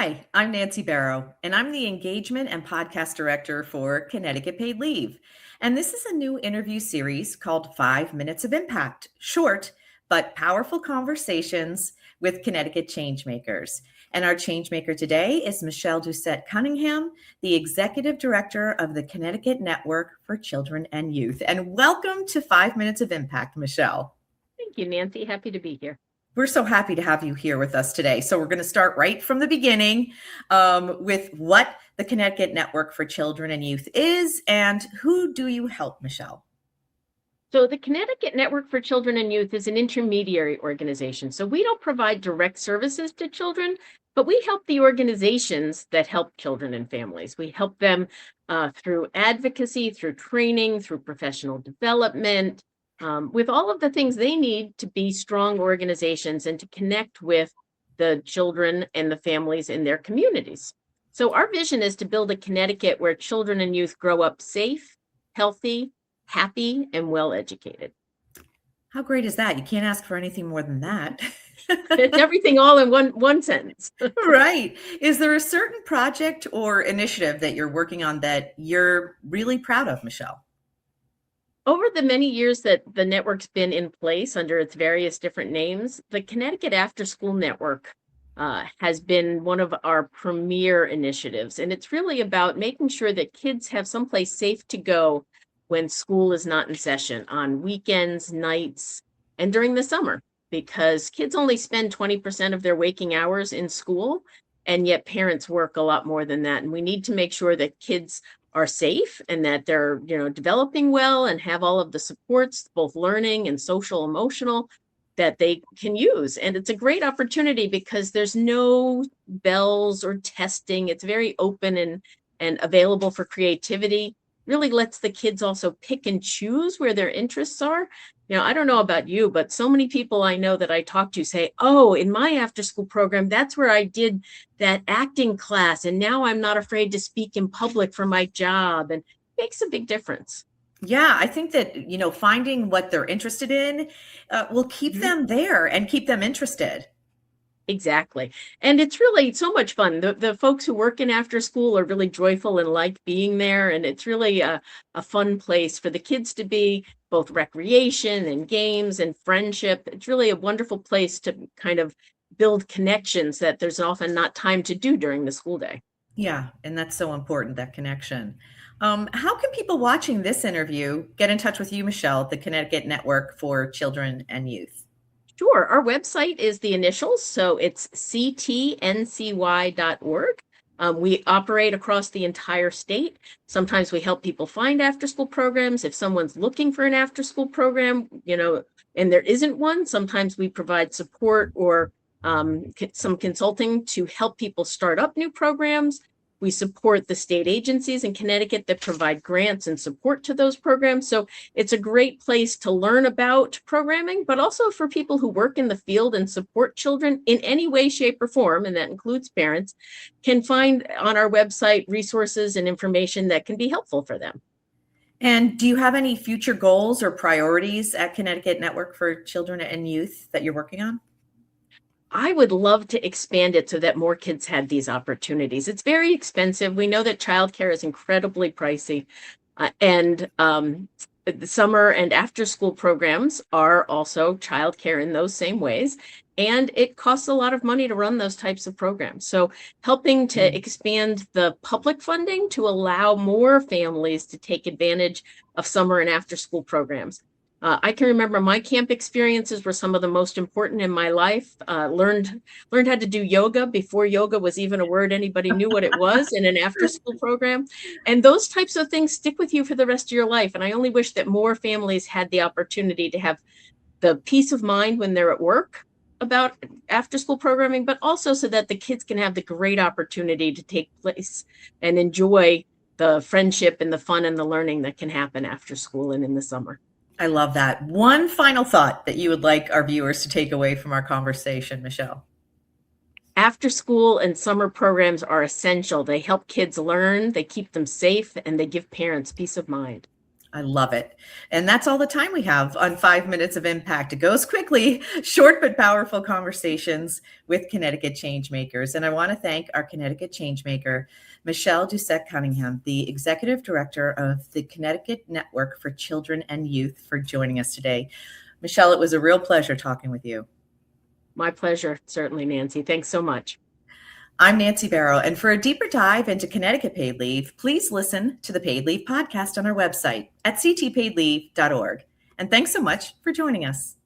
Hi, I'm Nancy Barrow, and I'm the Engagement and Podcast Director for Connecticut Paid Leave. And this is a new interview series called 5 Minutes of Impact, short but powerful conversations with Connecticut Changemakers. And our changemaker today is Michelle Doucette Cunningham, the Executive Director of the Connecticut Network for Children and Youth. And welcome to 5 Minutes of Impact, Michelle. Thank you, Nancy. Happy to be here. We're so happy to have you here with us today. So we're going to start right from the beginning with what the Connecticut Network for Children and Youth is, and who do you help, Michelle? So the Connecticut Network for Children and Youth is an intermediary organization. So we don't provide direct services to children, but we help the organizations that help children and families. We help them through advocacy, through training, through professional development, with all of the things they need to be strong organizations and to connect with the children and the families in their communities. So our vision is to build a Connecticut where children and youth grow up safe, healthy, happy, and well-educated. How great is that? You can't ask for anything more than that. It's everything all in one sentence. Right. Is there a certain project or initiative that you're working on that you're really proud of, Michelle? Over the many years that the network's been in place under its various different names, the Connecticut After School Network has been one of our premier initiatives. And it's really about making sure that kids have someplace safe to go when school is not in session on weekends, nights, and during the summer, because kids only spend 20% of their waking hours in school, and yet parents work a lot more than that. And we need to make sure that kids are safe and that they're, developing well and have all of the supports, both learning and social, emotional, that they can use. And it's a great opportunity because there's no bells or testing. It's very open and available for creativity. Really lets the kids also pick and choose where their interests are. I don't know about you, but so many people I know that I talk to say, oh, in my after school program, that's where I did that acting class. And now I'm not afraid to speak in public for my job. And it makes a big difference. Yeah, I think that, finding what they're interested in will keep them there and keep them interested. Exactly. And it's really so much fun. The folks who work in after school are really joyful and like being there. And it's really a fun place for the kids to be, both recreation and games and friendship. It's really a wonderful place to kind of build connections that there's often not time to do during the school day. Yeah, and that's so important, that connection. How can people watching this interview get in touch with you, Michelle, at the Connecticut Network for Children and Youth? Sure. Our website is the initials, so it's ctncy.org. We operate across the entire state. Sometimes we help people find after-school programs. If someone's looking for an after-school program, and there isn't one, sometimes we provide support or some consulting to help people start up new programs. We support the state agencies in Connecticut that provide grants and support to those programs. So it's a great place to learn about programming, but also for people who work in the field and support children in any way, shape, or form, and that includes parents, can find on our website resources and information that can be helpful for them. And do you have any future goals or priorities at Connecticut Network for Children and Youth that you're working on? I would love to expand it so that more kids had these opportunities. It's very expensive. We know that childcare is incredibly pricey, and the summer and after school programs are also childcare in those same ways. And it costs a lot of money to run those types of programs. So helping to expand the public funding to allow more families to take advantage of summer and after school programs. I can remember my camp experiences were some of the most important in my life. Learned how to do yoga before yoga was even a word anybody knew what it was in an after-school program. And those types of things stick with you for the rest of your life. And I only wish that more families had the opportunity to have the peace of mind when they're at work about after-school programming, but also so that the kids can have the great opportunity to take place and enjoy the friendship and the fun and the learning that can happen after school and in the summer. I love that. One final thought that you would like our viewers to take away from our conversation, Michelle. After school and summer programs are essential. They help kids learn, they keep them safe, and they give parents peace of mind. I love it. And that's all the time we have on 5 Minutes of Impact. It goes quickly, short but powerful conversations with Connecticut Changemakers. And I want to thank our Connecticut Changemaker, Michelle Doucette Cunningham, the Executive Director of the Connecticut Network for Children and Youth, for joining us today. Michelle, it was a real pleasure talking with you. My pleasure, certainly, Nancy. Thanks so much. I'm Nancy Barrow, and for a deeper dive into Connecticut paid leave, please listen to the Paid Leave podcast on our website at ctpaidleave.org. And thanks so much for joining us.